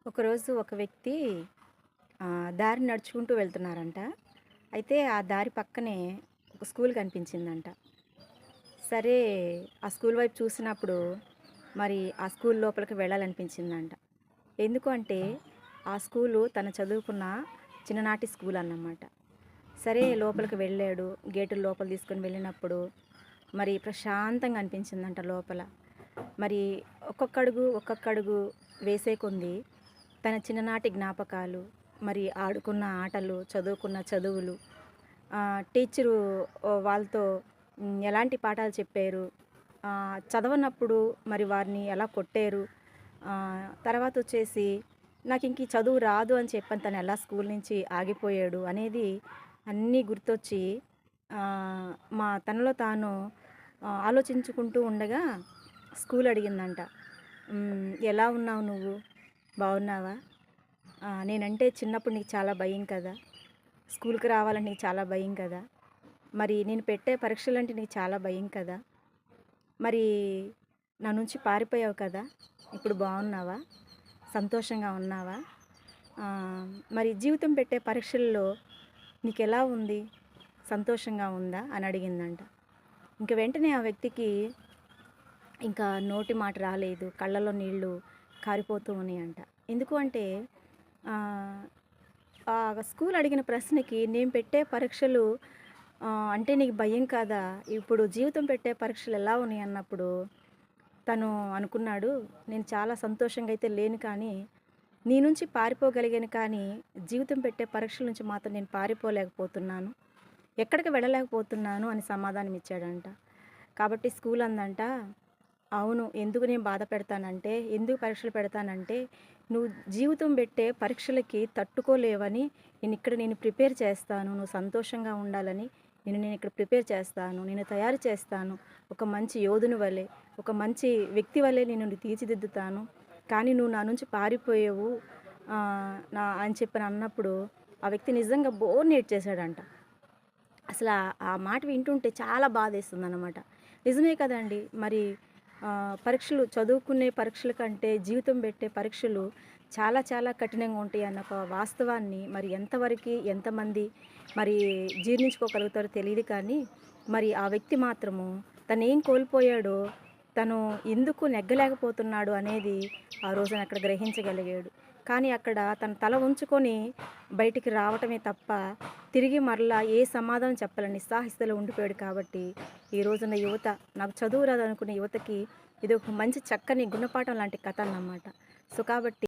ఒకరోజు ఒక వ్యక్తి దారి నడుచుకుంటూ వెళ్తున్నారంట. అయితే ఆ దారి పక్కనే ఒక స్కూల్ కనిపించిందంట. సరే, ఆ స్కూల్ వైపు చూసినప్పుడు మరి ఆ స్కూల్ లోపలికి వెళ్ళాలనిపించిందంట. ఎందుకు అంటే ఆ స్కూలు తను చదువుకున్న చిన్ననాటి స్కూల్ అన్నమాట. సరే, లోపలికి వెళ్ళాడు. గేటుల లోపల తీసుకొని వెళ్ళినప్పుడు మరి ప్రశాంతంగా అనిపించిందంట లోపల. మరి ఒక్కొక్క అడుగు వేసే కొంది తన చిన్ననాటి జ్ఞాపకాలు, మరి ఆడుకున్న ఆటలు, చదువుకున్న చదువులు, టీచరు వాళ్ళతో ఎలాంటి పాఠాలు చెప్పారు, చదవనప్పుడు మరి వారిని ఎలా కొట్టారు, తర్వాత వచ్చేసి నాకు ఇంక ఈ చదువు రాదు అని చెప్పని తను ఎలా స్కూల్ నుంచి ఆగిపోయాడు అనేది అన్నీ గుర్తొచ్చి తనలో తాను ఆలోచించుకుంటూ ఉండగా స్కూల్ అడిగిందంట. ఎలా ఉన్నావు నువ్వు? బాగున్నావా? నేనంటే చిన్నప్పుడు నీకు చాలా భయం కదా! స్కూల్‌కి రావాలంటే నీకు చాలా భయం కదా! మరి నేను పెట్టే పరీక్షలంటే నీకు చాలా భయం కదా! మరి నా నుంచి పారిపోయావు కదా! ఇప్పుడు బాగున్నావా? సంతోషంగా ఉన్నావా? మరి జీవితం పెట్టే పరీక్షల్లో నీకెలా ఉంది? సంతోషంగా ఉందా? అని అడిగిందంట. ఇంక వెంటనే ఆ వ్యక్తికి ఇంకా నోటి మాట రాలేదు. కళ్ళలో నీళ్ళు కారిపోతూ ఉన్నాయంట. ఎందుకు అంటే ఆ స్కూల్ అడిగిన ప్రశ్నకి నేను పెట్టే పరీక్షలు అంటే నీకు భయం కాదా? ఇప్పుడు జీవితం పెట్టే పరీక్షలు ఎలా ఉన్నాయి అన్నప్పుడు తను అనుకున్నాడు, నేను చాలా సంతోషంగా అయితే లేను కానీ నీ నుంచి పారిపోగలిగాను, కానీ జీవితం పెట్టే పరీక్షల నుంచి మాత్రం నేను పారిపోలేకపోతున్నాను. ఎక్కడికి వెళ్ళలేకపోతున్నాను అని సమాధానం ఇచ్చాడంట. కాబట్టి స్కూల్ అందంట, అవును. ఎందుకు నేను బాధ పెడతానంటే, ఎందుకు పరీక్షలు పెడతానంటే, నువ్వు జీవితం పెట్టే పరీక్షలకి తట్టుకోలేవని నేను ప్రిపేర్ చేస్తాను. నువ్వు సంతోషంగా ఉండాలని నేను ఇక్కడ ప్రిపేర్ చేస్తాను. నిన్ను తయారు చేస్తాను. ఒక మంచి యోధుని వలె, ఒక మంచి వ్యక్తి వలె నిన్ను తీర్చిదిద్దుతాను. కానీ నువ్వు నా నుంచి పారిపోయావు అని చెప్పని అన్నప్పుడు ఆ వ్యక్తి నిజంగా బోర్‌ని ఏడ్చేసాడంట. అసలు ఆ మాట వింటుంటే చాలా బాధేస్తుందనమాట. నిజమే కదండీ! మరి పరీక్షలు, చదువుకునే పరీక్షల కంటే జీవితం పెట్టే పరీక్షలు చాలా చాలా కఠినంగా ఉంటాయన్న ఒక వాస్తవాన్ని మరి ఎంతవరకి ఎంతమంది మరి జీర్ణించుకోగలుగుతారో తెలీదు కానీ, మరి ఆ వ్యక్తి మాత్రము తనేం కోల్పోయాడో, తను ఎందుకు నెగ్గలేకపోతున్నాడు అనేది ఆ రోజున అక్కడ గ్రహించగలిగాడు. కానీ అక్కడ తన తల ఉంచుకొని బయటికి రావటమే తప్ప తిరిగి మరలా ఏ సమాధానం చెప్పలేని నిస్సహాయతలో ఉండిపోయాడు. కాబట్టి ఈ రోజున యువత, నాకు చదువు రాదనుకునే యువతకి ఇది ఒక మంచి చక్కని గుణపాఠం లాంటి కథ అన్నమాట. సో కాబట్టి